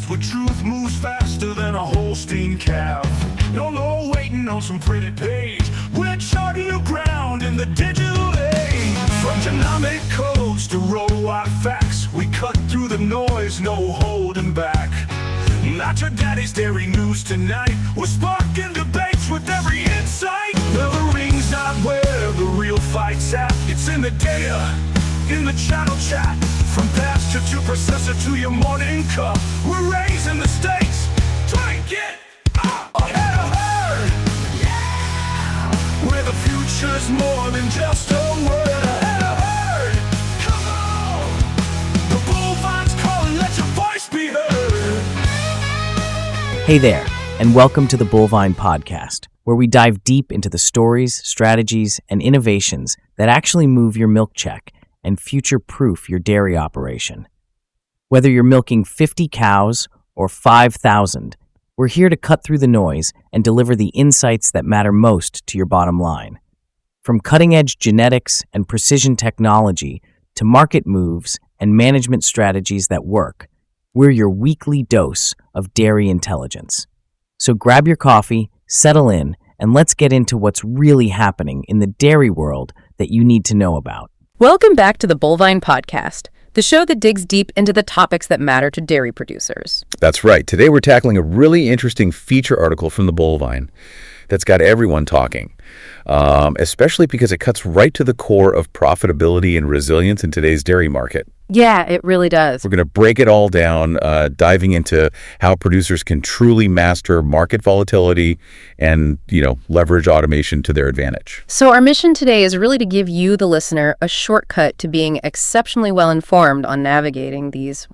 fast, where truth moves faster than a Holstein calf. No waiting on some pretty page. We're charting new ground in the digital age. From genomic codes to robotic facts, we cut through the noise, no holding back. Not your daddy's dairy news tonight. We're sparking debates with every insight. The ring's not where the real fight's at. It's in the data, in the channel chat. From pasture to processor to your morning cup, we're raising the stakes. Try and get ahead of herd. Yeah! Where the future's more than just a word. Ahead of herd. Come on! The Bullvine's calling, let your voice be heard. Hey there, and welcome to the Bullvine podcast, where we dive deep into the stories, strategies, and innovations that actually move your milk check and future-proof your dairy operation. Whether you're milking 50 cows or 5,000, we're here to cut through the noise and deliver the insights that matter most to your bottom line. From cutting-edge genetics and precision technology to market moves and management strategies that work, we're your weekly dose of dairy intelligence. So grab your coffee, settle in, and let's get into what's really happening in the dairy world that you need to know about. Welcome back to the Bullvine podcast, the show that digs deep into the topics that matter to dairy producers. That's right. Today we're tackling a really interesting feature article from the Bullvine that's got everyone talking, especially because it cuts right to the core of profitability and resilience in today's dairy market. Yeah, it really does. We're going to break it all down, diving into how producers can truly master market volatility and, leverage automation to their advantage. So our mission today is really to give you, the listener, a shortcut to being exceptionally well-informed on navigating these,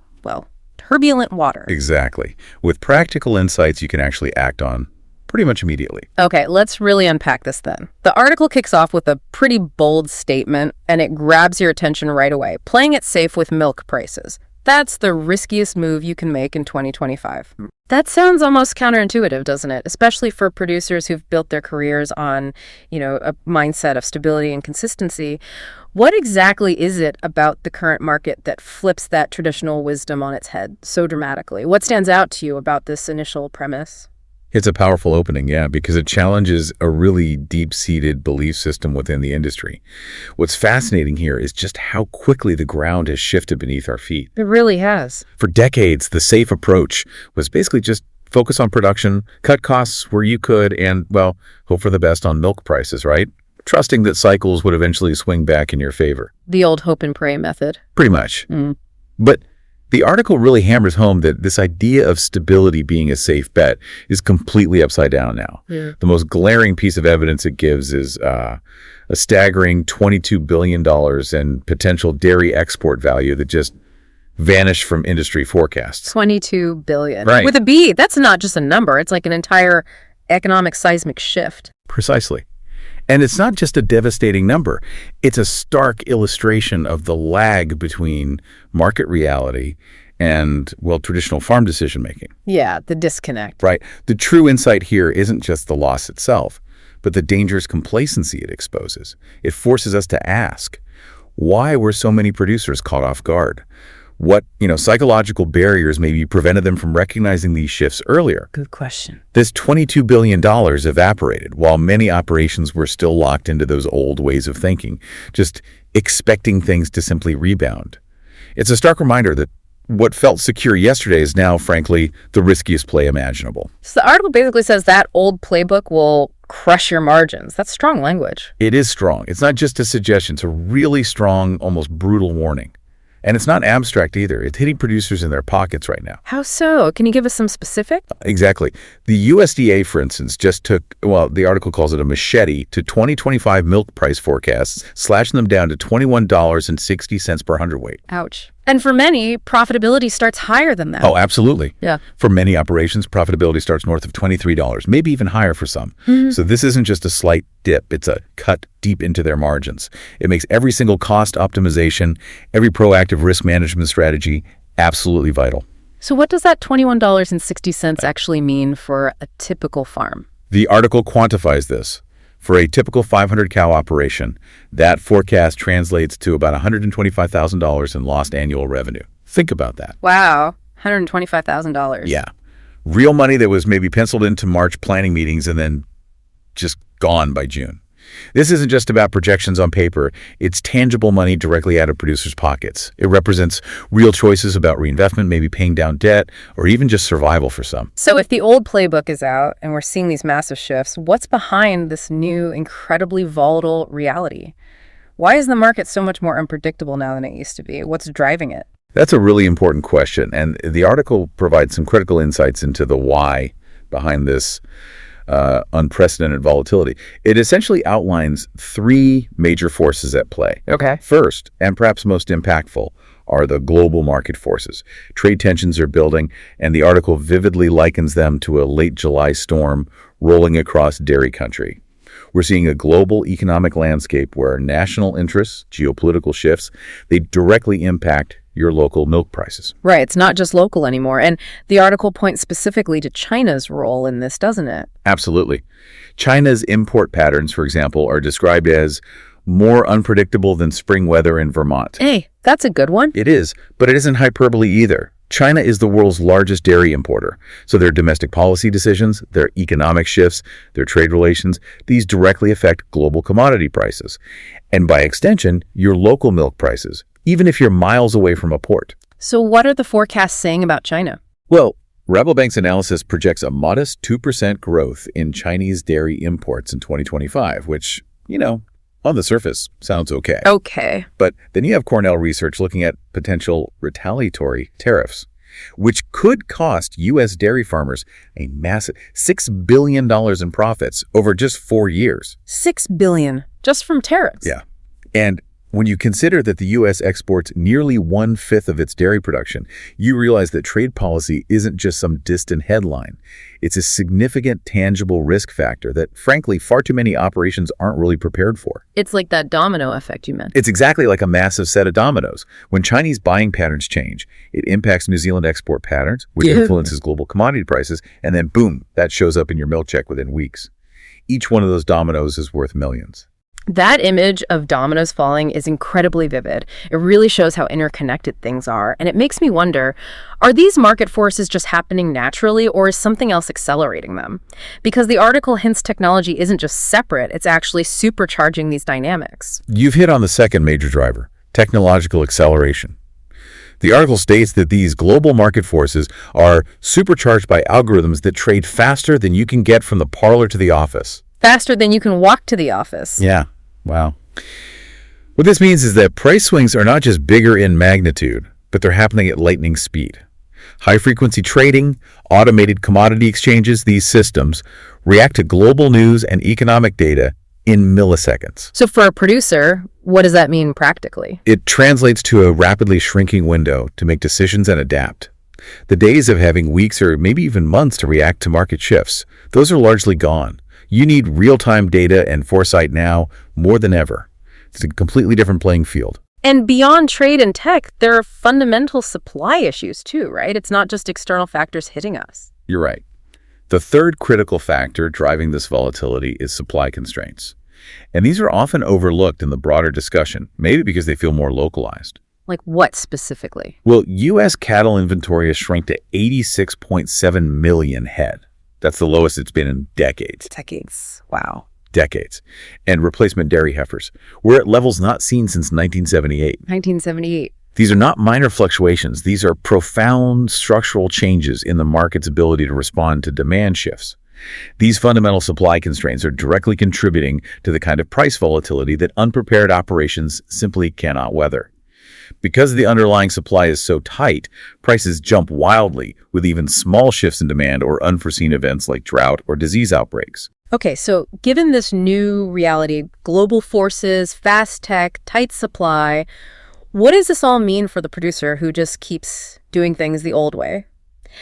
turbulent waters. Exactly. With practical insights you can actually act on pretty much immediately. Okay, let's really unpack this then. The article kicks off with a pretty bold statement, and it grabs your attention right away. Playing it safe with milk prices. That's the riskiest move you can make in 2025. That sounds almost counterintuitive, doesn't it? Especially for producers who've built their careers on, a mindset of stability and consistency. What exactly is it about the current market that flips that traditional wisdom on its head so dramatically? What stands out to you about this initial premise? It's a powerful opening, yeah, because it challenges a really deep-seated belief system within the industry. What's fascinating here is just how quickly the ground has shifted beneath our feet. It really has. For decades, the safe approach was basically just focus on production, cut costs where you could, and, hope for the best on milk prices, right? Trusting that cycles would eventually swing back in your favor. The old hope and pray method. Pretty much. But the article really hammers home that this idea of stability being a safe bet is completely upside down now. Yeah. The most glaring piece of evidence it gives is a staggering $22 billion in potential dairy export value that just vanished from industry forecasts. $22 billion. Right. With a B, that's not just a number. It's like an entire economic seismic shift. Precisely. And it's not just a devastating number. It's a stark illustration of the lag between market reality and, traditional farm decision-making. Yeah, the disconnect. Right. The true insight here isn't just the loss itself, but the dangerous complacency it exposes. It forces us to ask, why were so many producers caught off guard? What, psychological barriers maybe prevented them from recognizing these shifts earlier? Good question. This $22 billion evaporated while many operations were still locked into those old ways of thinking, just expecting things to simply rebound. It's a stark reminder that what felt secure yesterday is now, frankly, the riskiest play imaginable. So the article basically says that old playbook will crush your margins. That's strong language. It is strong. It's not just a suggestion. It's a really strong, almost brutal warning. And it's not abstract either. It's hitting producers in their pockets right now. How so? Can you give us some specific? Exactly. The USDA, for instance, just took, the article calls it a machete to 2025 milk price forecasts, slashing them down to $21.60 per hundredweight. Ouch. And for many, profitability starts higher than that. Oh, absolutely. Yeah. For many operations, profitability starts north of $23, maybe even higher for some. So this isn't just a slight dip. It's a cut deep into their margins. It makes every single cost optimization, every proactive risk management strategy absolutely vital. So what does that $21.60 actually mean for a typical farm? The article quantifies this. For a typical 500-cow operation, that forecast translates to about $125,000 in lost annual revenue. Think about that. Wow. $125,000. Yeah. Real money that was maybe penciled into March planning meetings and then just gone by June. This isn't just about projections on paper. It's tangible money directly out of producers' pockets. It represents real choices about reinvestment, maybe paying down debt, or even just survival for some. So if the old playbook is out and we're seeing these massive shifts, what's behind this new, incredibly volatile reality? Why is the market so much more unpredictable now than it used to be? What's driving it? That's a really important question, and the article provides some critical insights into the why behind this unprecedented volatility. It essentially outlines three major forces at play. Okay. First, and perhaps most impactful, are the global market forces. Trade tensions are building, and the article vividly likens them to a late July storm rolling across dairy country. We're seeing a global economic landscape where national interests, geopolitical shifts, they directly impact your local milk prices. Right, it's not just local anymore. And the article points specifically to China's role in this, doesn't it? Absolutely. China's import patterns, for example, are described as more unpredictable than spring weather in Vermont. Hey, that's a good one. It is, but it isn't hyperbole either. China is the world's largest dairy importer. So their domestic policy decisions, their economic shifts, their trade relations, these directly affect global commodity prices. And by extension, your local milk prices, even if you're miles away from a port. So what are the forecasts saying about China? Well, Rabobank's analysis projects a modest 2% growth in Chinese dairy imports in 2025, which, on the surface, sounds okay. Okay. But then you have Cornell research looking at potential retaliatory tariffs, which could cost U.S. dairy farmers a massive $6 billion in profits over just 4 years. $6 billion just from tariffs. Yeah. And when you consider that the U.S. exports nearly 1/5 of its dairy production, you realize that trade policy isn't just some distant headline. It's a significant, tangible risk factor that, frankly, far too many operations aren't really prepared for. It's like that domino effect you meant. It's exactly like a massive set of dominoes. When Chinese buying patterns change, it impacts New Zealand export patterns, which influences global commodity prices, and then boom, that shows up in your milk check within weeks. Each one of those dominoes is worth millions. That image of dominoes falling is incredibly vivid. It really shows how interconnected things are. And it makes me wonder, are these market forces just happening naturally, or is something else accelerating them? Because the article hints technology isn't just separate, it's actually supercharging these dynamics. You've hit on the second major driver, technological acceleration. The article states that these global market forces are supercharged by algorithms that trade faster than you can get from the parlor to the office. Faster than you can walk to the office. Yeah. Wow. What this means is that price swings are not just bigger in magnitude, but they're happening at lightning speed. High-frequency trading, automated commodity exchanges, these systems react to global news and economic data in milliseconds. So for a producer, what does that mean practically? It translates to a rapidly shrinking window to make decisions and adapt. The days of having weeks or maybe even months to react to market shifts, those are largely gone. You need real-time data and foresight now more than ever. It's a completely different playing field. And beyond trade and tech, there are fundamental supply issues too, right? It's not just external factors hitting us. You're right. The third critical factor driving this volatility is supply constraints. And these are often overlooked in the broader discussion, maybe because they feel more localized. Like what specifically? Well, U.S. cattle inventory has shrunk to 86.7 million head. That's the lowest it's been in decades. Decades. Wow. Decades. And replacement dairy heifers. We're at levels not seen since 1978. 1978. These are not minor fluctuations. These are profound structural changes in the market's ability to respond to demand shifts. These fundamental supply constraints are directly contributing to the kind of price volatility that unprepared operations simply cannot weather. Because the underlying supply is so tight, prices jump wildly with even small shifts in demand or unforeseen events like drought or disease outbreaks. Okay, so given this new reality, global forces, fast tech, tight supply, what does this all mean for the producer who just keeps doing things the old way?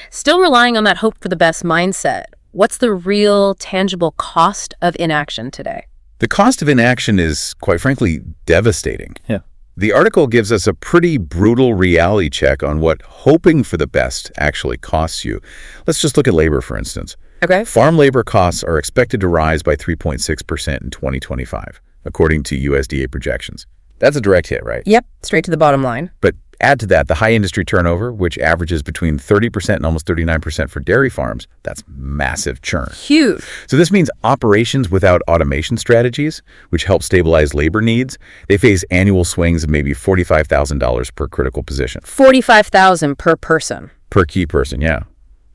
Still relying on that hope for the best mindset, what's the real, tangible cost of inaction today? The cost of inaction is, quite frankly, devastating. Yeah. The article gives us a pretty brutal reality check on what hoping for the best actually costs you. Let's just look at labor, for instance. Okay. Farm labor costs are expected to rise by 3.6% in 2025, according to USDA projections. That's a direct hit, right? Yep, straight to the bottom line. But Add to that the high industry turnover, which averages between 30% and almost 39% for dairy farms. That's massive churn. Huge. So this means operations without automation strategies, which help stabilize labor needs, they face annual swings of maybe $45,000 per critical position. $45,000 per person. Per key person, yeah.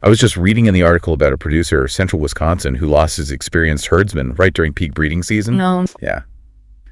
I was just reading in the article about a producer, Central Wisconsin, who lost his experienced herdsman right during peak breeding season. No. Yeah.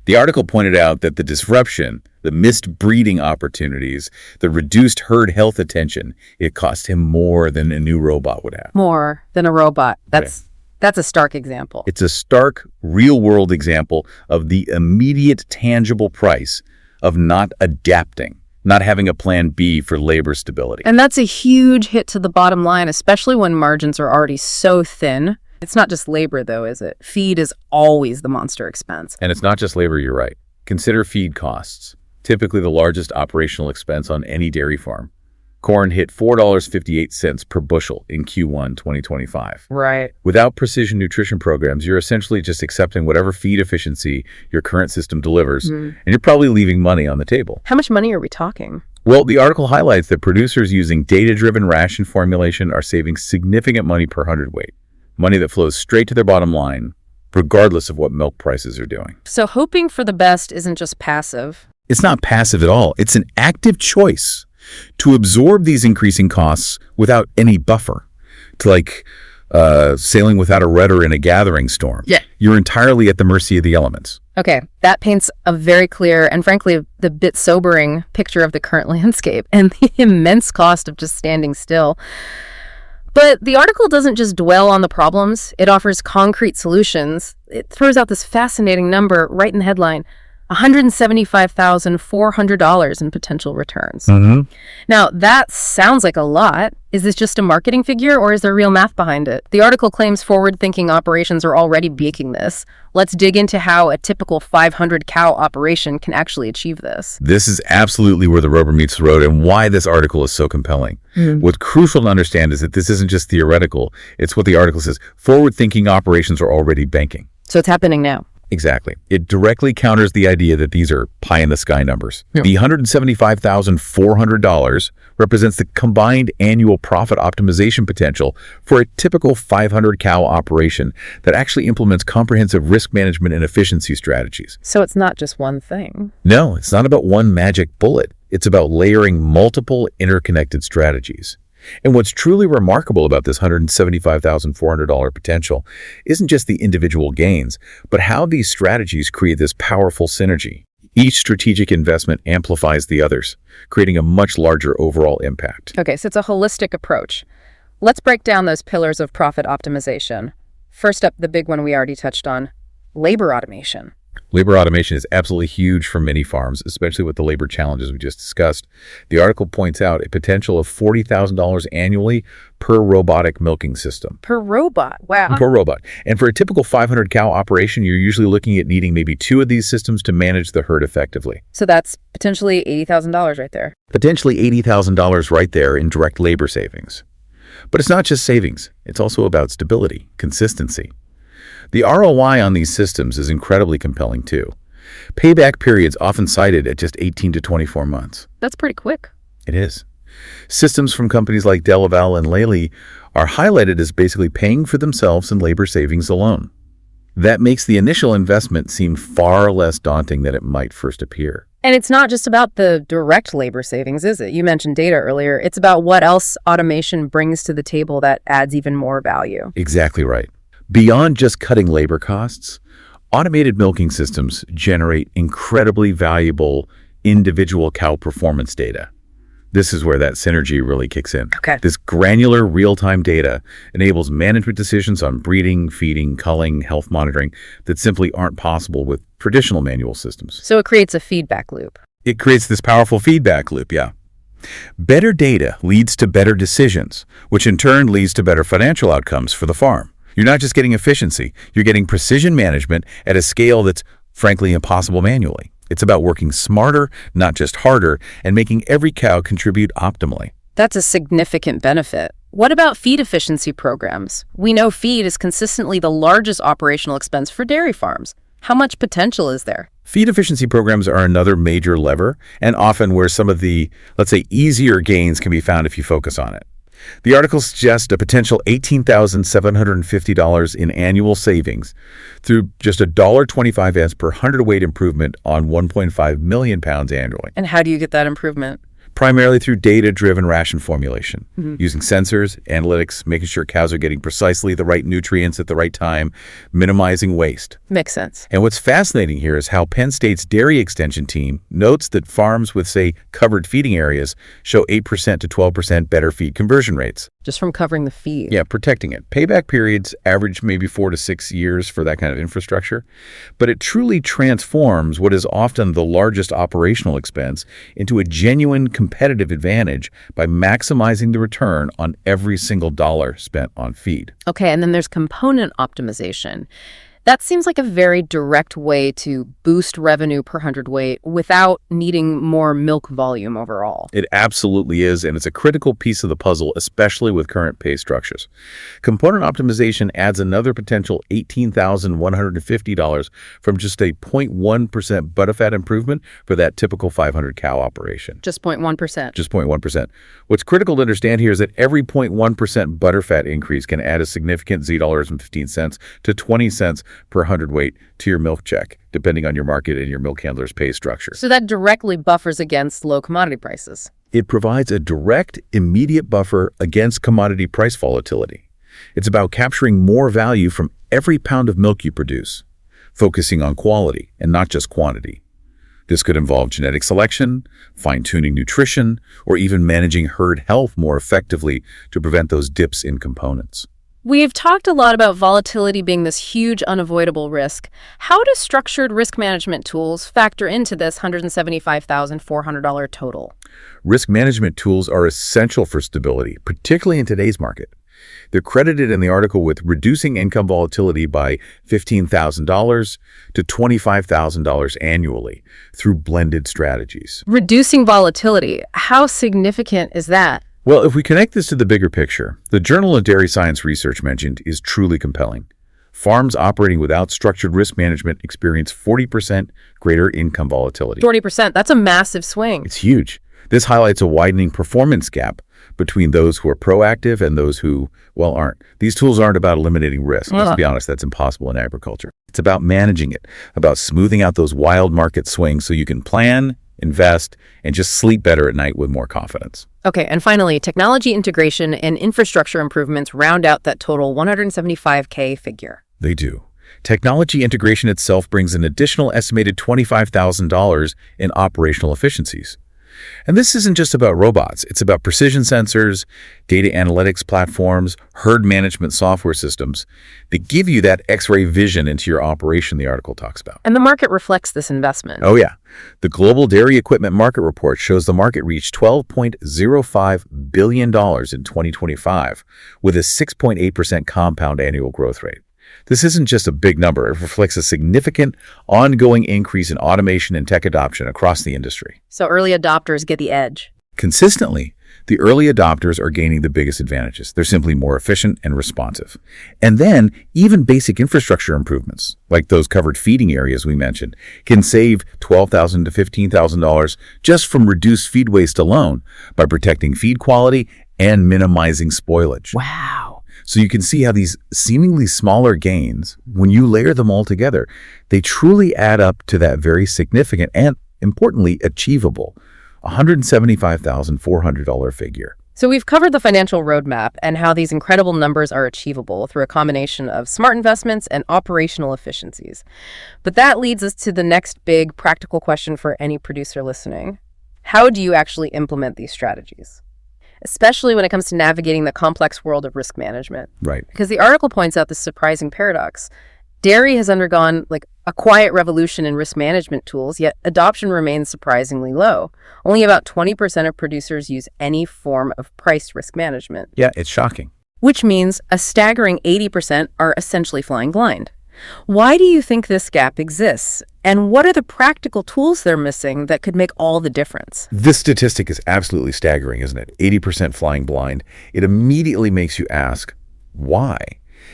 The article pointed out that the disruption, the missed breeding opportunities, the reduced herd health attention, it cost him more than a new robot would have. More than a robot. That's a stark example. It's a stark, real-world example of the immediate, tangible price of not adapting, not having a plan B for labor stability. And that's a huge hit to the bottom line, especially when margins are already so thin. It's not just labor, though, is it? Feed is always the monster expense. And it's not just labor, you're right. Consider feed costs, typically the largest operational expense on any dairy farm. Corn hit $4.58 per bushel in Q1 2025. Right. Without precision nutrition programs, you're essentially just accepting whatever feed efficiency your current system delivers, and you're probably leaving money on the table. How much money are we talking? Well, the article highlights that producers using data-driven ration formulation are saving significant money per hundredweight, money that flows straight to their bottom line, regardless of what milk prices are doing. So hoping for the best isn't just passive. It's not passive at all. It's an active choice to absorb these increasing costs without any buffer, to sailing without a rudder in a gathering storm. Yeah. You're entirely at the mercy of the elements. Okay, that paints a very clear and frankly the bit sobering picture of the current landscape and the immense cost of just standing still. But the article doesn't just dwell on the problems, it offers concrete solutions. It throws out this fascinating number right in the headline, $175,400 in potential returns. Now, that sounds like a lot. Is this just a marketing figure or is there real math behind it? The article claims forward-thinking operations are already baking this. Let's dig into how a typical 500-cow operation can actually achieve this. This is absolutely where the rubber meets the road and why this article is so compelling. What's crucial to understand is that this isn't just theoretical. It's what the article says. Forward-thinking operations are already banking. So it's happening now. Exactly. It directly counters the idea that these are pie-in-the-sky numbers. Yeah. The $175,400 represents the combined annual profit optimization potential for a typical 500-cow operation that actually implements comprehensive risk management and efficiency strategies. So it's not just one thing. No, it's not about one magic bullet. It's about layering multiple interconnected strategies. And what's truly remarkable about this $175,400 potential isn't just the individual gains, but how these strategies create this powerful synergy. Each strategic investment amplifies the others, creating a much larger overall impact. Okay, so it's a holistic approach. Let's break down those pillars of profit optimization. First up, the big one we already touched on, labor automation. Labor automation is absolutely huge for many farms, especially with the labor challenges we just discussed. The article points out a potential of $40,000 annually per robotic milking system. Per robot? Wow. Per robot. And for a typical 500-cow operation, you're usually looking at needing maybe 2 of these systems to manage the herd effectively. So that's potentially $80,000 right there. Potentially $80,000 right there in direct labor savings. But it's not just savings. It's also about stability, consistency. The ROI on these systems is incredibly compelling too. Payback periods often cited at just 18 to 24 months. That's pretty quick. It is. Systems from companies like dailyLearn and Lely are highlighted as basically paying for themselves in labor savings alone. That makes the initial investment seem far less daunting than it might first appear. And it's not just about the direct labor savings, is it? You mentioned data earlier. It's about what else automation brings to the table that adds even more value. Exactly right. Beyond just cutting labor costs, automated milking systems generate incredibly valuable individual cow performance data. This is where that synergy really kicks in. Okay. This granular real-time data enables management decisions on breeding, feeding, culling, health monitoring that simply aren't possible with traditional manual systems. So it creates a feedback loop. It creates this powerful feedback loop, yeah. Better data leads to better decisions, which in turn leads to better financial outcomes for the farm. You're not just getting efficiency, you're getting precision management at a scale that's frankly impossible manually. It's about working smarter, not just harder, and making every cow contribute optimally. That's a significant benefit. What about feed efficiency programs? We know feed is consistently the largest operational expense for dairy farms. How much potential is there? Feed efficiency programs are another major lever, and often where some of the, let's say, easier gains can be found if you focus on it. The article suggests a potential $18,750 in annual savings through just $1.25 per hundredweight improvement on 1.5 million pounds annually. And how do you get that improvement? Primarily through data-driven ration formulation, using sensors, analytics, making sure cows are getting precisely the right nutrients at the right time, minimizing waste. Makes sense. And what's fascinating here is how Penn State's dairy extension team notes that farms with, say, covered feeding areas show 8% to 12% better feed conversion rates. Just from covering the feed. Yeah, protecting it. Payback periods average maybe 4 to 6 years for that kind of infrastructure, but it truly transforms what is often the largest operational expense into a genuine competitive advantage by maximizing the return on every single dollar spent on feed. Okay, and then there's component optimization. That seems like a very direct way to boost revenue per hundredweight without needing more milk volume overall. It absolutely is, and it's a critical piece of the puzzle, especially with current pay structures. Component optimization adds another potential $18,150 from just a 0.1% butterfat improvement for that typical 500 cow operation. Just 0.1%. Just 0.1%. What's critical to understand here is that every 0.1% butterfat increase can add a significant $0.15 to 20 cents per hundredweight to your milk check, depending on your market and your milk handler's pay structure. So that directly buffers against low commodity prices. It provides a direct, immediate buffer against commodity price volatility. It's about capturing more value from every pound of milk you produce, focusing on quality and not just quantity. This could involve genetic selection, fine-tuning nutrition, or even managing herd health more effectively to prevent those dips in components. We've talked a lot about volatility being this huge unavoidable risk. How do structured risk management tools factor into this $175,400 total? Risk management tools are essential for stability, particularly in today's market. They're credited in the article with reducing income volatility by $15,000 to $25,000 annually through blended strategies. Reducing volatility, how significant is that? Well, if we connect this to the bigger picture, the Journal of Dairy Science research mentioned is truly compelling. Farms operating without structured risk management experience 40% greater income volatility. 40%, that's a massive swing. It's huge. This highlights a widening performance gap between those who are proactive and those who, well, aren't. These tools aren't about eliminating risk. Let's be honest, that's impossible in agriculture. It's about managing it, about smoothing out those wild market swings so you can plan, invest, and just sleep better at night with more confidence. Okay, and finally, technology integration and infrastructure improvements round out that total $175K figure. They do. Technology integration itself brings an additional estimated $25,000 in operational efficiencies. And this isn't just about robots. It's about precision sensors, data analytics platforms, herd management software systems that give you that X-ray vision into your operation the article talks about. And the market reflects this investment. Oh, yeah. The Global Dairy Equipment Market Report shows the market reached $12.05 billion in 2025 with a 6.8% compound annual growth rate. This isn't just a big number. It reflects a significant ongoing increase in automation and tech adoption across the industry. So early adopters get the edge. Consistently, the early adopters are gaining the biggest advantages. They're simply more efficient and responsive. And then even basic infrastructure improvements, like those covered feeding areas we mentioned, can save $12,000 to $15,000 just from reduced feed waste alone by protecting feed quality and minimizing spoilage. Wow. So you can see how these seemingly smaller gains, when you layer them all together, they truly add up to that very significant and, importantly, achievable $175,400 figure. So we've covered the financial roadmap and how these incredible numbers are achievable through a combination of smart investments and operational efficiencies. But that leads us to the next big practical question for any producer listening. How do you actually implement these strategies? Especially when it comes to navigating the complex world of risk management. Right. Because the article points out this surprising paradox. Dairy has undergone a quiet revolution in risk management tools, yet adoption remains surprisingly low. Only about 20% of producers use any form of price risk management. Yeah, it's shocking. Which means a staggering 80% are essentially flying blind. Why do you think this gap exists? And what are the practical tools they're missing that could make all the difference? This statistic is absolutely staggering, isn't it? 80% flying blind. It immediately makes you ask, why?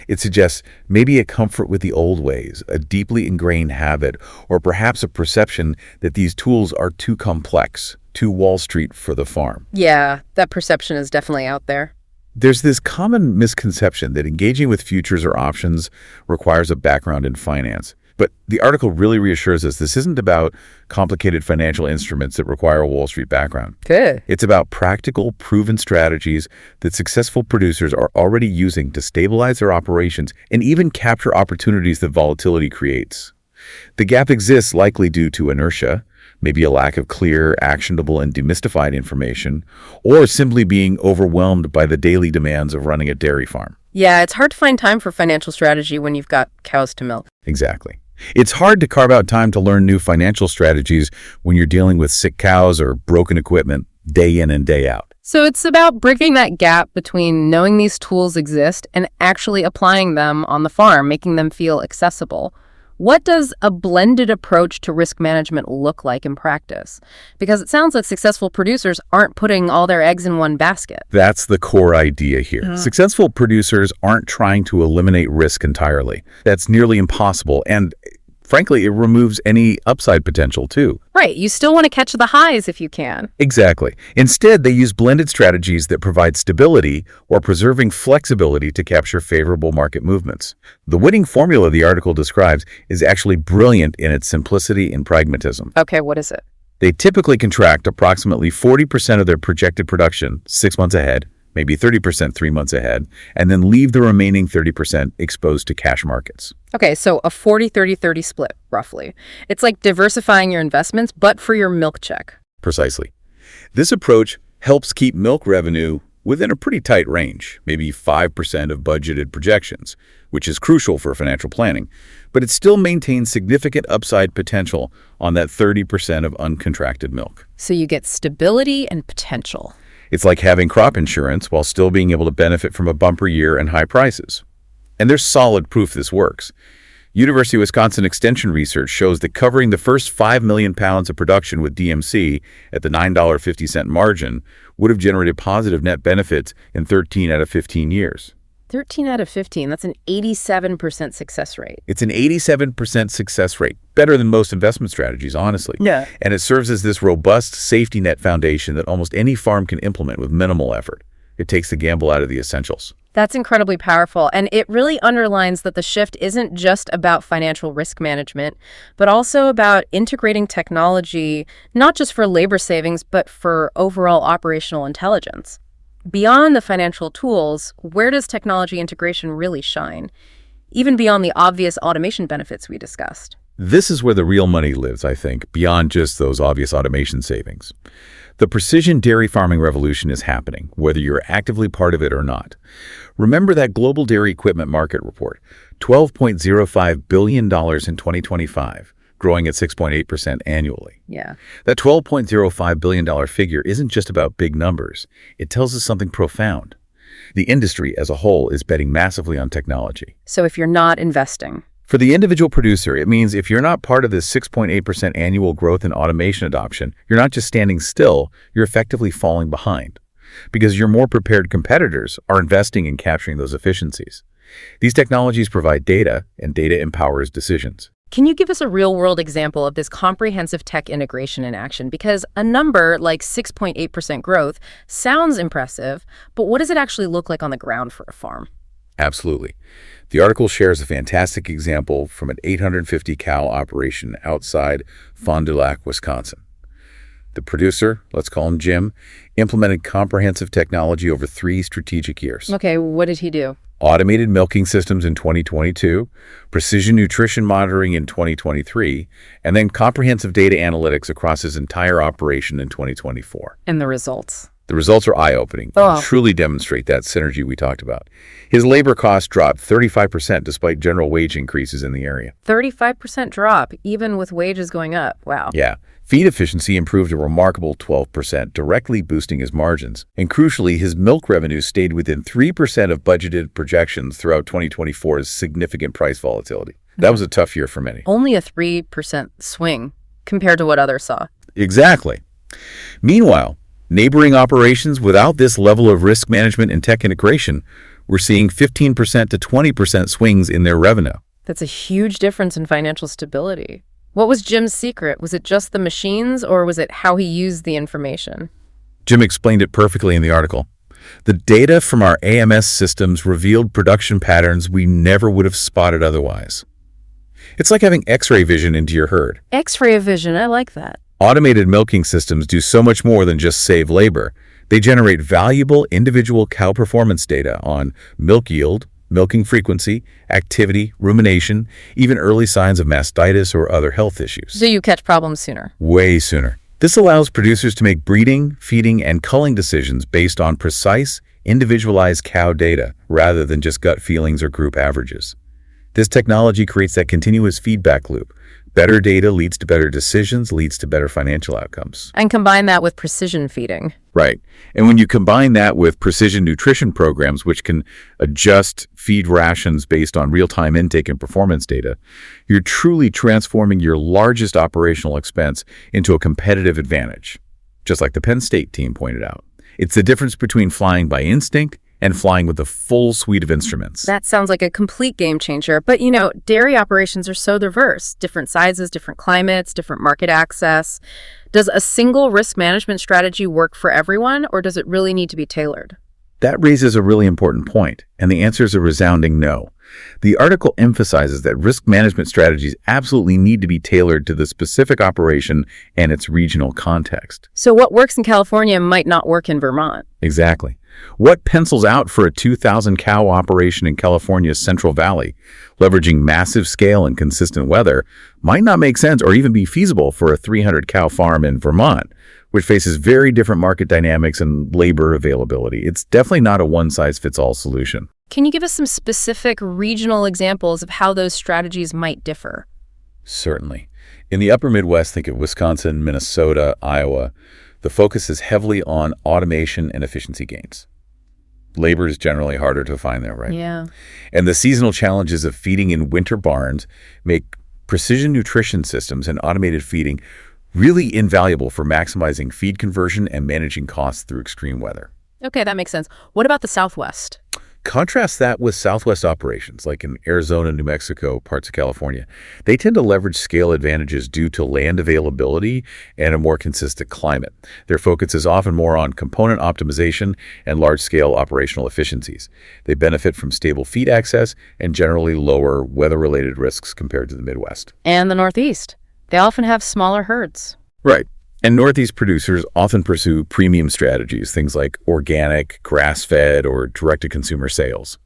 It suggests maybe a comfort with the old ways, a deeply ingrained habit, or perhaps a perception that these tools are too complex, too Wall Street for the farm. Yeah, that perception is definitely out there. There's this common misconception that engaging with futures or options requires a background in finance. But the article really reassures us this isn't about complicated financial instruments that require a Wall Street background. Good. It's about practical, proven strategies that successful producers are already using to stabilize their operations and even capture opportunities that volatility creates. The gap exists likely due to inertia, maybe a lack of clear, actionable, and demystified information, or simply being overwhelmed by the daily demands of running a dairy farm. Yeah, it's hard to find time for financial strategy when you've got cows to milk. Exactly. It's hard to carve out time to learn new financial strategies when you're dealing with sick cows or broken equipment day in and day out. So it's about bridging that gap between knowing these tools exist and actually applying them on the farm, making them feel accessible. What does a blended approach to risk management look like in practice? Because it sounds like successful producers aren't putting all their eggs in one basket. That's the core idea here. Successful producers aren't trying to eliminate risk entirely. That's nearly impossible, and frankly, it removes any upside potential too. Right, you still want to catch the highs if you can. Exactly. Instead, they use blended strategies that provide stability while preserving flexibility to capture favorable market movements. The winning formula the article describes is actually brilliant in its simplicity and pragmatism. Okay, what is it? They typically contract approximately 40% of their projected production 6 months ahead, maybe 30% 3 months ahead, and then leave the remaining 30% exposed to cash markets. Okay, so a 40-30-30 split, roughly. It's like diversifying your investments, but for your milk check. Precisely. This approach helps keep milk revenue within a pretty tight range, maybe 5% of budgeted projections, which is crucial for financial planning, but it still maintains significant upside potential on that 30% of uncontracted milk. So you get stability and potential. It's like having crop insurance while still being able to benefit from a bumper year and high prices. And there's solid proof this works. University of Wisconsin Extension research shows that covering the first 5 million pounds of production with DMC at the $9.50 margin would have generated positive net benefits in 13 out of 15 years. 13 out of 15, that's an 87% success rate. It's an 87% success rate, better than most investment strategies, honestly. Yeah. And it serves as this robust safety net foundation that almost any farm can implement with minimal effort. It takes the gamble out of the essentials. That's incredibly powerful, and it really underlines that the shift isn't just about financial risk management, but also about integrating technology, not just for labor savings, but for overall operational intelligence. Beyond the financial tools, where does technology integration really shine? Even beyond the obvious automation benefits we discussed. This is where the real money lives, I think, beyond just those obvious automation savings. The precision dairy farming revolution is happening, whether you're actively part of it or not. Remember that global dairy equipment market report, $12.05 billion in 2025, growing at 6.8% annually. Yeah. That $12.05 billion figure isn't just about big numbers. It tells us something profound. The industry as a whole is betting massively on technology. So if you're not investing, For the individual producer, it means if you're not part of this 6.8% annual growth in automation adoption, you're not just standing still, you're effectively falling behind. Because your more prepared competitors are investing in capturing those efficiencies. These technologies provide data, and data empowers decisions. can you give us a real-world example of this comprehensive tech integration in action? Because a number like 6.8% growth sounds impressive, but what does it actually look like on the ground for a farm? Absolutely. The article shares a fantastic example from an 850-cow operation outside Fond du Lac, Wisconsin. The producer, let's call him Jim, implemented comprehensive technology over 3 strategic years. Okay, what did he do? Automated milking systems in 2022, precision nutrition monitoring in 2023, and then comprehensive data analytics across his entire operation in 2024. And the results? The results are eye-opening and truly demonstrate that synergy we talked about. His labor costs dropped 35% despite general wage increases in the area. 35% drop, even with wages going up. Wow. Yeah. Feed efficiency improved a remarkable 12%, directly boosting his margins. And crucially, his milk revenue stayed within 3% of budgeted projections throughout 2024's significant price volatility. That was a tough year for many. Only a 3% swing compared to what others saw. Exactly. Meanwhile, neighboring operations without this level of risk management and tech integration We're seeing 15% to 20% swings in their revenue. That's a huge difference in financial stability. What was Jim's secret? Was it just the machines, or was it how he used the information? Jim explained it perfectly in the article. The data from our AMS systems revealed production patterns we never would have spotted otherwise. It's like having X-ray vision into your herd. X-ray vision, I like that. Automated milking systems do so much more than just save labor. They generate valuable individual cow performance data on milk yield, milking frequency, activity, rumination, even early signs of mastitis or other health issues. So you catch problems sooner? Way sooner. This allows producers to make breeding, feeding, and culling decisions based on precise, individualized cow data rather than just gut feelings or group averages. This technology creates that continuous feedback loop. Better data leads to better decisions, leads to better financial outcomes. And combine that with precision feeding. Right. And when you combine that with precision nutrition programs, which can adjust feed rations based on real-time intake and performance data, you're truly transforming your largest operational expense into a competitive advantage. Just like the Penn State team pointed out. It's the difference between flying by instinct and flying with a full suite of instruments. That sounds like a complete game changer. But, dairy operations are so diverse. Different sizes, different climates, different market access. Does a single risk management strategy work for everyone, or does it really need to be tailored? That raises a really important point, and the answer is a resounding no. The article emphasizes that risk management strategies absolutely need to be tailored to the specific operation and its regional context. So what works in California might not work in Vermont. Exactly. What pencils out for a 2,000 cow operation in California's Central Valley, leveraging massive scale and consistent weather, might not make sense or even be feasible for a 300 cow farm in Vermont, which faces very different market dynamics and labor availability. It's definitely not a one-size-fits-all solution. Can you give us some specific regional examples of how those strategies might differ? Certainly. In the upper Midwest, think of Wisconsin, Minnesota, Iowa. The focus is heavily on automation and efficiency gains. Labor is generally harder to find there, right? Yeah. And the seasonal challenges of feeding in winter barns make precision nutrition systems and automated feeding really invaluable for maximizing feed conversion and managing costs through extreme weather. Okay, that makes sense. What about the Southwest? Contrast that with Southwest operations, like in Arizona, New Mexico, parts of California. They tend to leverage scale advantages due to land availability and a more consistent climate. Their focus is often more on component optimization and large-scale operational efficiencies. They benefit from stable feed access and generally lower weather-related risks compared to the Midwest. And the Northeast. They often have smaller herds. Right. And Northeast producers often pursue premium strategies, things like organic, grass-fed, or direct-to-consumer sales.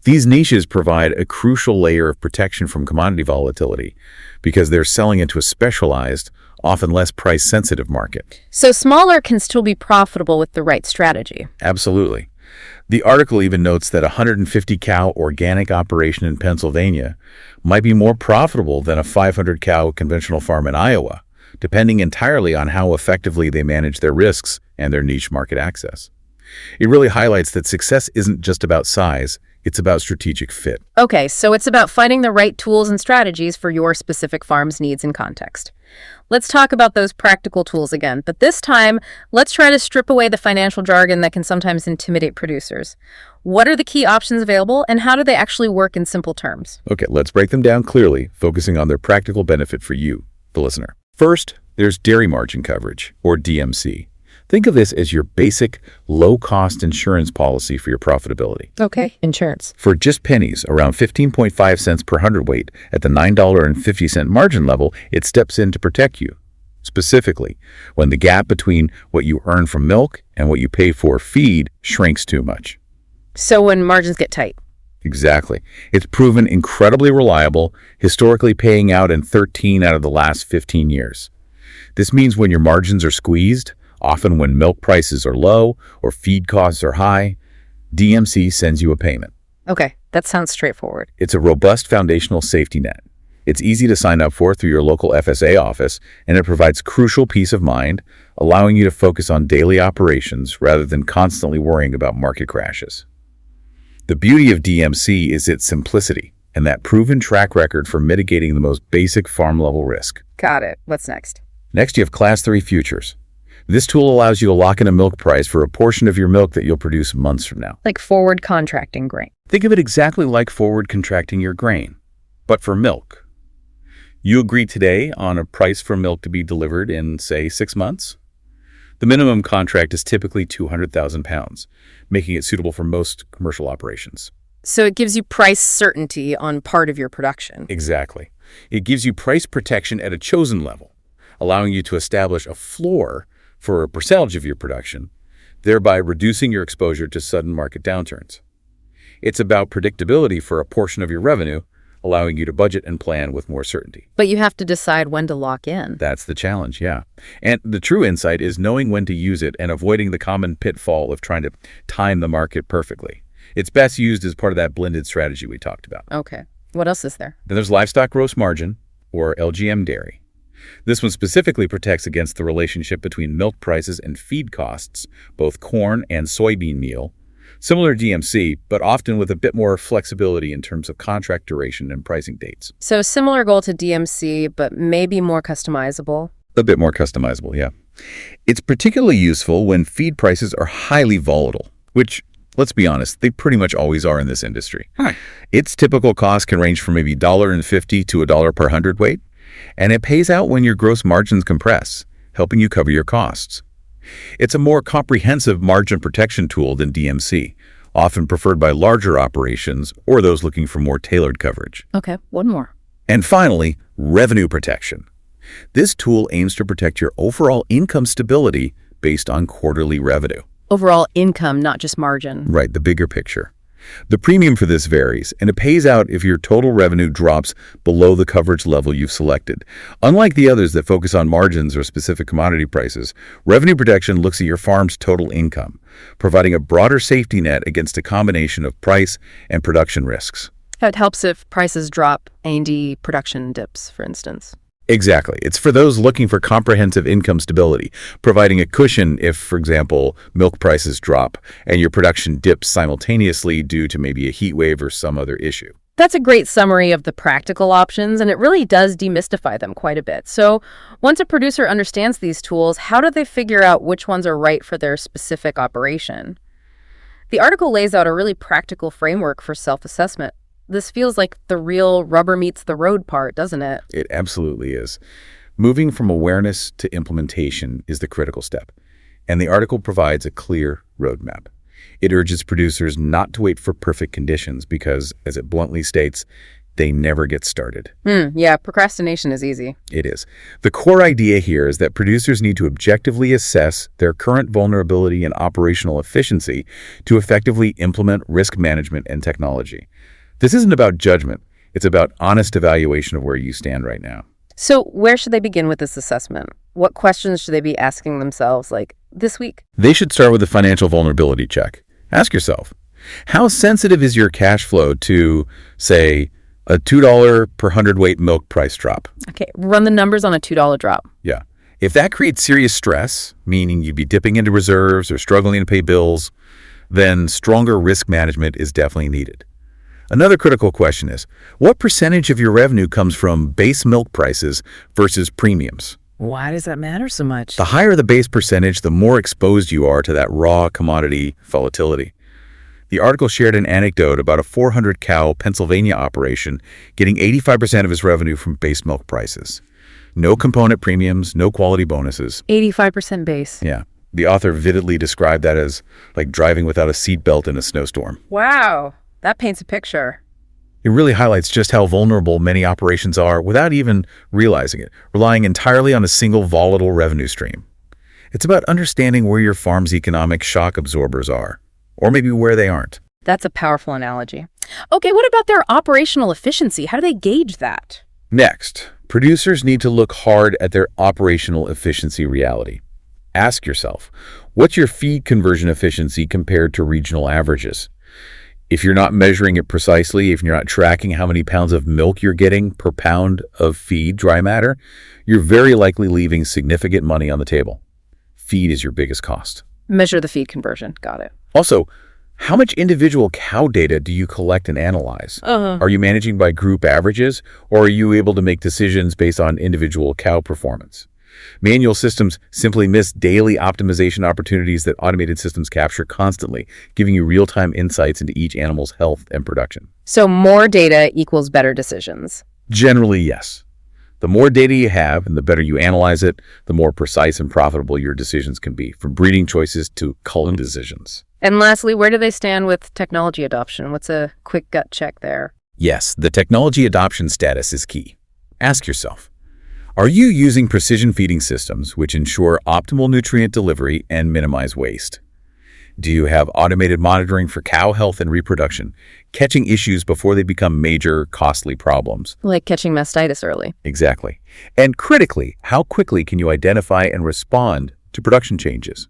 These niches provide a crucial layer of protection from commodity volatility because they're selling into a specialized, often less price-sensitive market. So smaller can still be profitable with the right strategy. Absolutely. The article even notes that a 150-cow organic operation in Pennsylvania might be more profitable than a 500-cow conventional farm in Iowa, depending entirely on how effectively they manage their risks and their niche market access. It really highlights that success isn't just about size, it's about strategic fit. Okay, so it's about finding the right tools and strategies for your specific farm's needs and context. Let's talk about those practical tools again, but this time, let's try to strip away the financial jargon that can sometimes intimidate producers. What are the key options available, and how do they actually work in simple terms? Okay, let's break them down clearly, focusing on their practical benefit for you, the listener. First, there's dairy margin coverage, or DMC. Think of this as your basic, low-cost insurance policy for your profitability. Okay, insurance. For just pennies, around 15.5 cents per hundredweight at the $9.50 margin level, it steps in to protect you. Specifically, when the gap between what you earn from milk and what you pay for feed shrinks too much. So when margins get tight. Exactly. It's proven incredibly reliable, historically paying out in 13 out of the last 15 years. This means when your margins are squeezed, often when milk prices are low or feed costs are high, DMC sends you a payment. Okay, that sounds straightforward. It's a robust foundational safety net. It's easy to sign up for through your local FSA office, and it provides crucial peace of mind, allowing you to focus on daily operations rather than constantly worrying about market crashes. The beauty of DMC is its simplicity and that proven track record for mitigating the most basic farm-level risk. Got it. What's next? Next, you have Class 3 futures. This tool allows you to lock in a milk price for a portion of your milk that you'll produce months from now. Like forward contracting grain. Think of it exactly like forward contracting your grain, but for milk. You agree today on a price for milk to be delivered in, say, 6 months? The minimum contract is typically 200,000 pounds, making it suitable for most commercial operations. So it gives you price certainty on part of your production. Exactly. It gives you price protection at a chosen level, allowing you to establish a floor for a percentage of your production, thereby reducing your exposure to sudden market downturns. It's about predictability for a portion of your revenue, allowing you to budget and plan with more certainty. But you have to decide when to lock in. That's the challenge, yeah. And the true insight is knowing when to use it and avoiding the common pitfall of trying to time the market perfectly. It's best used as part of that blended strategy we talked about. Okay. What else is there? Then there's livestock gross margin, or LGM dairy. This one specifically protects against the relationship between milk prices and feed costs, both corn and soybean meal, similar to DMC, but often with a bit more flexibility in terms of contract duration and pricing dates. So similar goal to DMC, but maybe more customizable. A bit more customizable, yeah. It's particularly useful when feed prices are highly volatile, which, let's be honest, they pretty much always are in this industry. Its typical cost can range from maybe $1.50 to $1 per hundredweight, and it pays out when your gross margins compress, helping you cover your costs. It's a more comprehensive margin protection tool than DMC, often preferred by larger operations or those looking for more tailored coverage. Okay, one more. And finally, revenue protection. This tool aims to protect your overall income stability based on quarterly revenue. Overall income, not just margin. Right, the bigger picture. The premium for this varies, and it pays out if your total revenue drops below the coverage level you've selected. Unlike the others that focus on margins or specific commodity prices, revenue protection looks at your farm's total income, providing a broader safety net against a combination of price and production risks. It helps if prices drop, A&D production dips, for instance. Exactly. It's for those looking for comprehensive income stability, providing a cushion if, for example, milk prices drop and your production dips simultaneously due to maybe a heat wave or some other issue. That's a great summary of the practical options, and it really does demystify them quite a bit. So once a producer understands these tools, how do they figure out which ones are right for their specific operation? The article lays out a really practical framework for self-assessment. This feels like the real rubber meets the road part, doesn't it? It absolutely is. Moving from awareness to implementation is the critical step, and the article provides a clear roadmap. It urges producers not to wait for perfect conditions because, as it bluntly states, they never get started. Yeah, procrastination is easy. It is. The core idea here is that producers need to objectively assess their current vulnerability and operational efficiency to effectively implement risk management and technology. This isn't about judgment. It's about honest evaluation of where you stand right now. So where should they begin with this assessment? What questions should they be asking themselves, like, this week? They should start with a financial vulnerability check. Ask yourself, how sensitive is your cash flow to, say, a $2 per hundredweight milk price drop? Okay, run the numbers on a $2 drop. Yeah. If that creates serious stress, meaning you'd be dipping into reserves or struggling to pay bills, then stronger risk management is definitely needed. Another critical question is, what percentage of your revenue comes from base milk prices versus premiums? Why does that matter so much? The higher the base percentage, the more exposed you are to that raw commodity volatility. The article shared an anecdote about a 400-cow Pennsylvania operation getting 85% of its revenue from base milk prices. No component premiums, no quality bonuses. 85% base. Yeah. The author vividly described that as like driving without a seatbelt in a snowstorm. Wow, that paints a picture. It really highlights just how vulnerable many operations are without even realizing it, relying entirely on a single volatile revenue stream. It's about understanding where your farm's economic shock absorbers are, or maybe where they aren't. That's a powerful analogy. Okay, what about their operational efficiency? How do they gauge that? Next, producers need to look hard at their operational efficiency reality. Ask yourself, what's your feed conversion efficiency compared to regional averages? If you're not measuring it precisely, if you're not tracking how many pounds of milk you're getting per pound of feed, dry matter, you're very likely leaving significant money on the table. Feed is your biggest cost. Measure the feed conversion. Got it. Also, how much individual cow data do you collect and analyze? Are you managing by group averages, or are you able to make decisions based on individual cow performance? Manual systems simply miss daily optimization opportunities that automated systems capture constantly, giving you real-time insights into each animal's health and production. So more data equals better decisions. Generally, yes. The more data you have and the better you analyze it, the more precise and profitable your decisions can be, from breeding choices to culling decisions. And lastly, where do they stand with technology adoption? What's a quick gut check there? Yes, the technology adoption status is key. Ask yourself, are you using precision feeding systems which ensure optimal nutrient delivery and minimize waste? Do you have automated monitoring for cow health and reproduction, catching issues before they become major, costly problems? Like catching mastitis early. Exactly. And critically, how quickly can you identify and respond to production changes?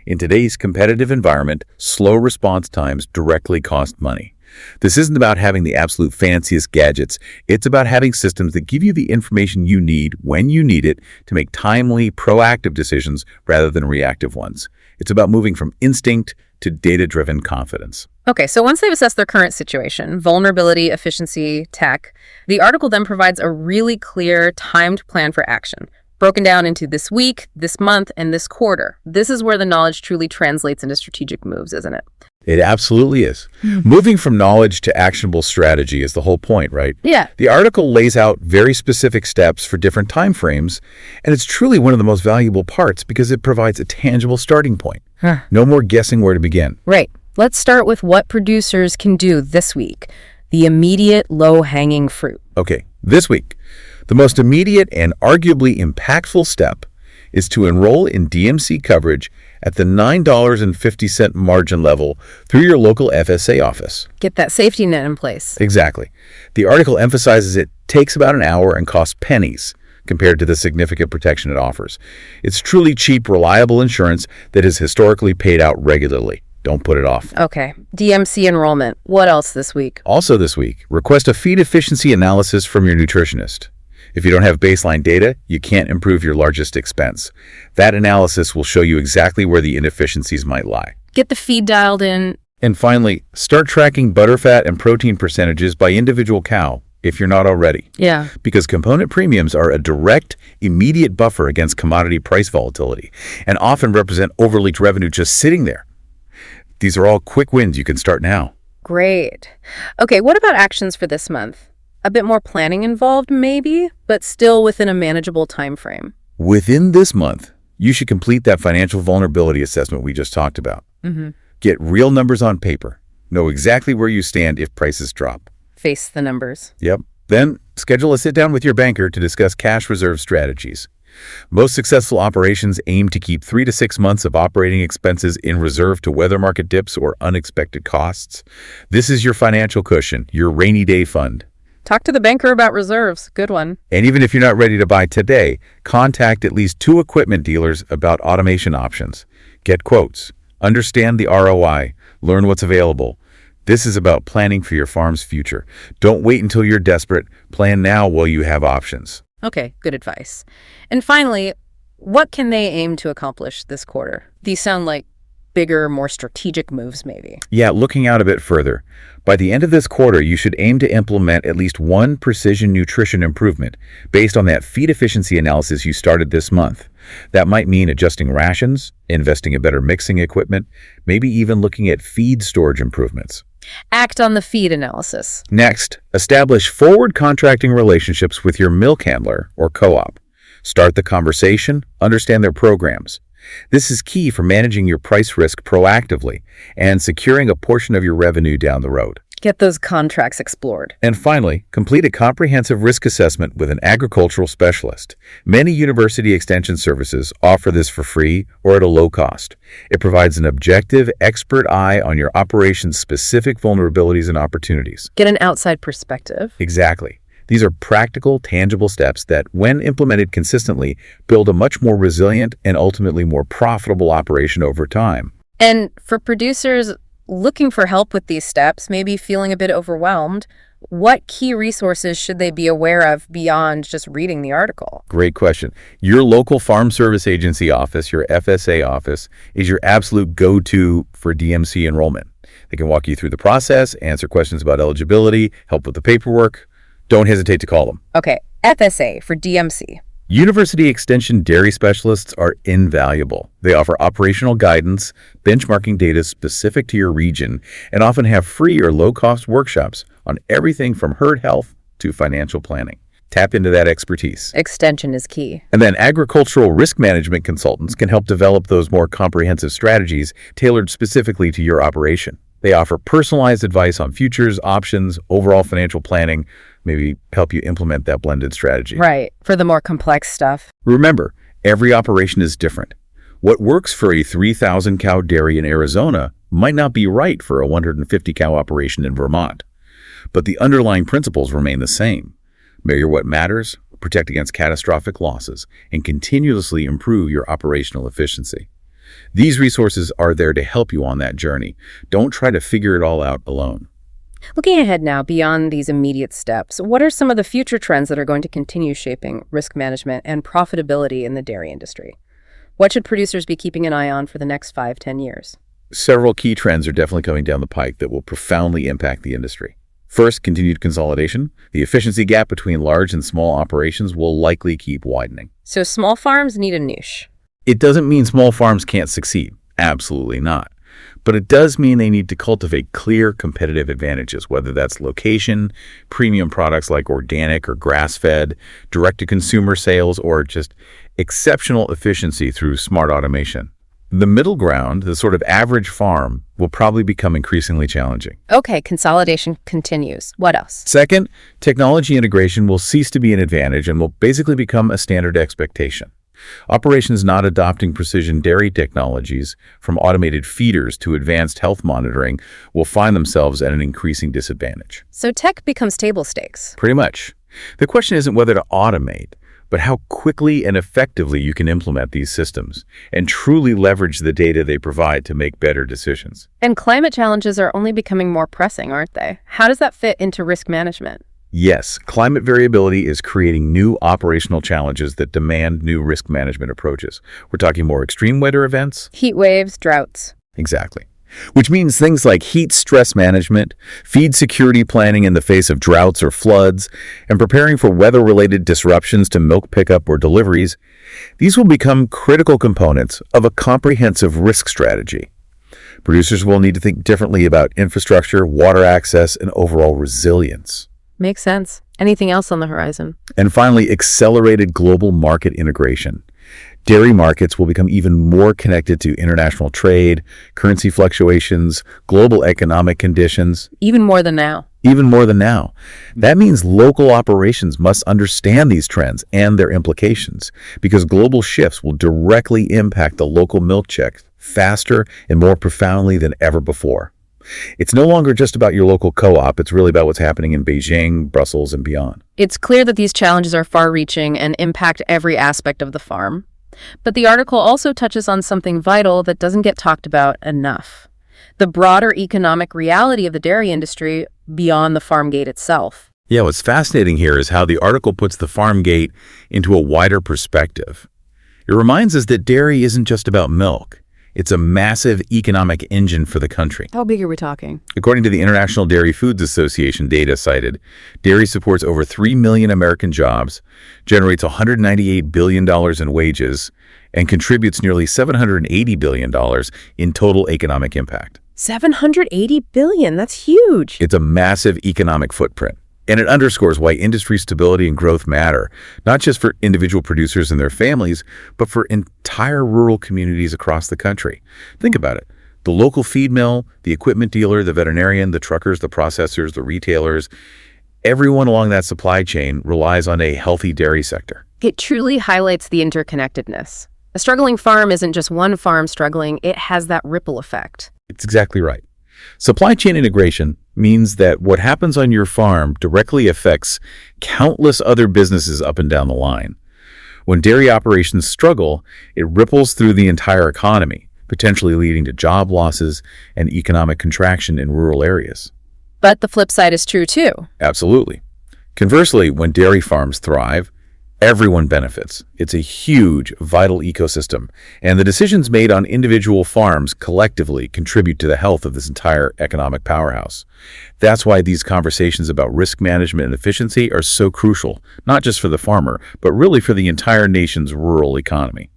In today's competitive environment, slow response times directly cost money. This isn't about having the absolute fanciest gadgets. It's about having systems that give you the information you need when you need it to make timely, proactive decisions rather than reactive ones. It's about moving from instinct to data-driven confidence. Okay, so once they've assessed their current situation, vulnerability, efficiency, tech, the article then provides a really clear, timed plan for action, broken down into this week, this month, and this quarter. This is where the knowledge truly translates into strategic moves, isn't it? It absolutely is. Moving from knowledge to actionable strategy is the whole point, right? Yeah. The article lays out very specific steps for different time frames, and it's truly one of the most valuable parts because it provides a tangible starting point. No more guessing where to begin. Right. Let's start with what producers can do this week, the immediate low-hanging fruit. Okay, this week, the most immediate and arguably impactful step is to enroll in DMC coverage at the $9.50 margin level through your local FSA office. Get that safety net in place. Exactly. The article emphasizes it takes about an hour and costs pennies compared to the significant protection it offers. It's truly cheap, reliable insurance that is historically paid out regularly. Don't put it off. Okay. DMC enrollment. What else this week? Also this week, request a feed efficiency analysis from your nutritionist. If you don't have baseline data, you can't improve your largest expense. That analysis will show you exactly where the inefficiencies might lie. Get the feed dialed in. And finally, start tracking butterfat and protein percentages by individual cow if you're not already. Yeah. Because component premiums are a direct, immediate buffer against commodity price volatility and often represent overleaked revenue just sitting there. These are all quick wins you can start now. Great. Okay, what about actions for this month? A bit more planning involved, maybe, but still within a manageable time frame. Within this month, you should complete that financial vulnerability assessment we just talked about. Get real numbers on paper. Know exactly where you stand if prices drop. Face the numbers. Yep. Then schedule a sit-down with your banker to discuss cash reserve strategies. Most successful operations aim to keep 3 to 6 months of operating expenses in reserve to weather market dips or unexpected costs. This is your financial cushion, your rainy day fund. Talk to the banker about reserves. Good one. And even if you're not ready to buy today, contact at least 2 equipment dealers about automation options. Get quotes. Understand the ROI. Learn what's available. This is about planning for your farm's future. Don't wait until you're desperate. Plan now while you have options. Okay, good advice. And finally, what can they aim to accomplish this quarter? These sound like bigger, more strategic moves, maybe. Yeah, looking out a bit further. By the end of this quarter, you should aim to implement at least one precision nutrition improvement based on that feed efficiency analysis you started this month. That might mean adjusting rations, investing in better mixing equipment, maybe even looking at feed storage improvements. Act on the feed analysis. Next, establish forward contracting relationships with your milk handler or co-op. Start the conversation, understand their programs. This is key for managing your price risk proactively and securing a portion of your revenue down the road. Get those contracts explored. And finally, complete a comprehensive risk assessment with an agricultural specialist. Many university extension services offer this for free or at a low cost. It provides an objective, expert eye on your operation's specific vulnerabilities and opportunities. Get an outside perspective. Exactly. These are practical, tangible steps that, when implemented consistently, build a much more resilient and ultimately more profitable operation over time. And for producers looking for help with these steps, maybe feeling a bit overwhelmed, what key resources should they be aware of beyond just reading the article? Great question. Your local Farm Service Agency office, your FSA office, is your absolute go-to for DMC enrollment. They can walk you through the process, answer questions about eligibility, help with the paperwork. Don't hesitate to call them. Okay, FSA for DMC. University Extension dairy specialists are invaluable. They offer operational guidance, benchmarking data specific to your region, and often have free or low-cost workshops on everything from herd health to financial planning. Tap into that expertise. Extension is key. And then agricultural risk management consultants can help develop those more comprehensive strategies tailored specifically to your operation. They offer personalized advice on futures, options, overall financial planning, maybe help you implement that blended strategy. Right, for the more complex stuff. Remember, every operation is different. What works for a 3,000-cow dairy in Arizona might not be right for a 150-cow operation in Vermont. But the underlying principles remain the same. Measure what matters, protect against catastrophic losses, and continuously improve your operational efficiency. These resources are there to help you on that journey. Don't try to figure it all out alone. Looking ahead now, beyond these immediate steps, what are some of the future trends that are going to continue shaping risk management and profitability in the dairy industry? What should producers be keeping an eye on for the next 5-10 years? Several key trends are definitely coming down the pike that will profoundly impact the industry. First, continued consolidation. The efficiency gap between large and small operations will likely keep widening. So small farms need a niche. It doesn't mean small farms can't succeed. Absolutely not. But it does mean they need to cultivate clear competitive advantages, whether that's location, premium products like organic or grass-fed, direct-to-consumer sales, or just exceptional efficiency through smart automation. The middle ground, the sort of average farm, will probably become increasingly challenging. Okay, consolidation continues. What else? Second, technology integration will cease to be an advantage and will basically become a standard expectation. Operations not adopting precision dairy technologies, from automated feeders to advanced health monitoring, will find themselves at an increasing disadvantage. So tech becomes table stakes. Pretty much. The question isn't whether to automate, but how quickly and effectively you can implement these systems and truly leverage the data they provide to make better decisions. And climate challenges are only becoming more pressing, aren't they? How does that fit into risk management? Yes, climate variability is creating new operational challenges that demand new risk management approaches. We're talking more extreme weather events. Heat waves, droughts. Exactly. Which means things like heat stress management, feed security planning in the face of droughts or floods, and preparing for weather-related disruptions to milk pickup or deliveries. These will become critical components of a comprehensive risk strategy. Producers will need to think differently about infrastructure, water access, and overall resilience. Makes sense. Anything else on the horizon? And finally, accelerated global market integration. Dairy markets will become even more connected to international trade, currency fluctuations, global economic conditions. Even more than now. Even more than now. That means local operations must understand these trends and their implications, because global shifts will directly impact the local milk check faster and more profoundly than ever before. It's no longer just about your local co-op, it's really about what's happening in Beijing, Brussels, and beyond. It's clear that these challenges are far-reaching and impact every aspect of the farm. But the article also touches on something vital that doesn't get talked about enough: the broader economic reality of the dairy industry beyond the farm gate itself. Yeah, what's fascinating here is how the article puts the farm gate into a wider perspective. It reminds us that dairy isn't just about milk. It's a massive economic engine for the country. How big are we talking? According to the International Dairy Foods Association data cited, dairy supports over 3 million American jobs, generates $198 billion in wages, and contributes nearly $780 billion in total economic impact. $780 billion, that's huge. It's a massive economic footprint. And it underscores why industry stability and growth matter, not just for individual producers and their families, but for entire rural communities across the country. Think about it. The local feed mill, the equipment dealer, the veterinarian, the truckers, the processors, the retailers, everyone along that supply chain relies on a healthy dairy sector. It truly highlights the interconnectedness. A struggling farm isn't just one farm struggling, it has that ripple effect. It's exactly right. Supply chain integration means that what happens on your farm directly affects countless other businesses up and down the line. When dairy operations struggle, it ripples through the entire economy, potentially leading to job losses and economic contraction in rural areas. But the flip side is true too. Absolutely. Conversely, when dairy farms thrive, Everyone benefits. It's a huge, vital ecosystem, and the decisions made on individual farms collectively contribute to the health of this entire economic powerhouse. That's why these conversations about risk management and efficiency are so crucial, not just for the farmer, but really for the entire nation's rural economy.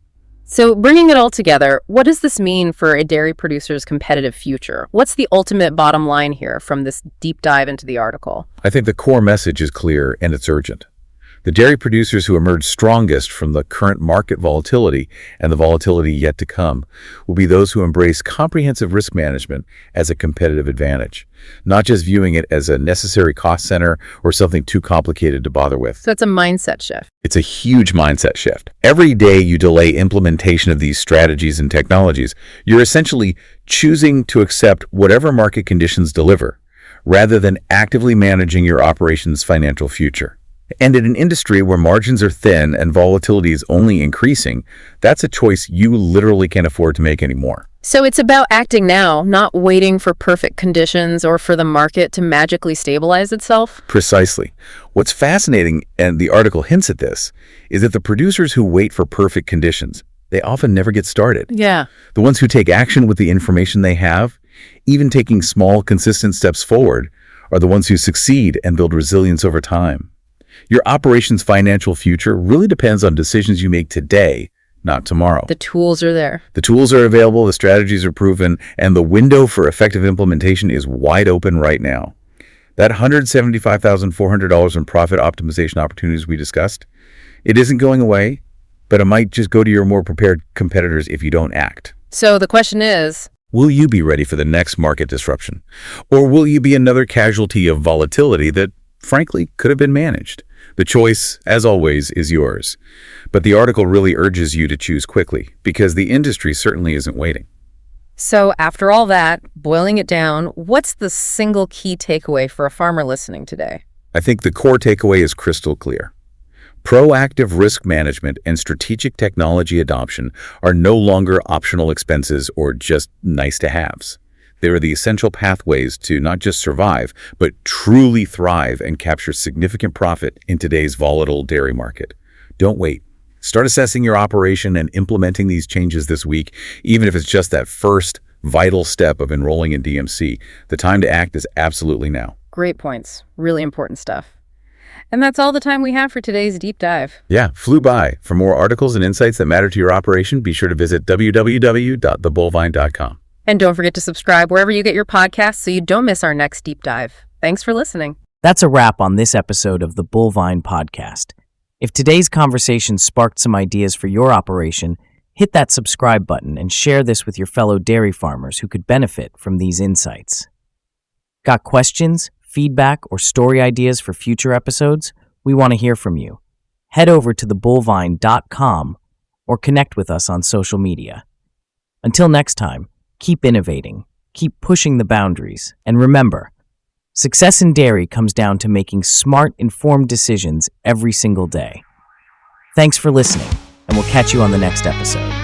So bringing it all together, what does this mean for a dairy producer's competitive future? What's the ultimate bottom line here from this deep dive into the article? I think the core message is clear and it's urgent. The dairy producers who emerge strongest from the current market volatility and the volatility yet to come will be those who embrace comprehensive risk management as a competitive advantage, not just viewing it as a necessary cost center or something too complicated to bother with. So it's a mindset shift. It's a huge mindset shift. Every day you delay implementation of these strategies and technologies, you're essentially choosing to accept whatever market conditions deliver, rather than actively managing your operation's financial future. And in an industry where margins are thin and volatility is only increasing, that's a choice you literally can't afford to make anymore. So it's about acting now, not waiting for perfect conditions or for the market to magically stabilize itself? Precisely. What's fascinating, and the article hints at this, is that the producers who wait for perfect conditions, they often never get started. Yeah. The ones who take action with the information they have, even taking small, consistent steps forward, are the ones who succeed and build resilience over time. Your operation's financial future really depends on decisions you make today, not tomorrow. The tools are there. The tools are available, the strategies are proven, and the window for effective implementation is wide open right now. That $175,400 in profit optimization opportunities we discussed, it isn't going away, but it might just go to your more prepared competitors if you don't act. So the question is, will you be ready for the next market disruption? Or will you be another casualty of volatility that, frankly, could have been managed? The choice, as always, is yours. But the article really urges you to choose quickly, because the industry certainly isn't waiting. so after all that, boiling it down, what's the single key takeaway for a farmer listening today? I think the core takeaway is crystal clear. Proactive risk management and strategic technology adoption are no longer optional expenses or just nice-to-haves. They are the essential pathways to not just survive, but truly thrive and capture significant profit in today's volatile dairy market. Don't wait. Start assessing your operation and implementing these changes this week, even if it's just that first vital step of enrolling in DMC. The time to act is absolutely now. Great points. Really important stuff. And that's all the time we have for today's deep dive. Yeah, flew by. For more articles and insights that matter to your operation, be sure to visit www.thebullvine.com. And don't forget to subscribe wherever you get your podcasts so you don't miss our next deep dive. Thanks for listening. That's a wrap on this episode of the Bullvine podcast. If today's conversation sparked some ideas for your operation, hit that subscribe button and share this with your fellow dairy farmers who could benefit from these insights. Got questions, feedback, or story ideas for future episodes? We want to hear from you. Head over to thebullvine.com or connect with us on social media. Until next time, keep innovating, keep pushing the boundaries, and remember, success in dairy comes down to making smart, informed decisions every single day. Thanks for listening, and we'll catch you on the next episode.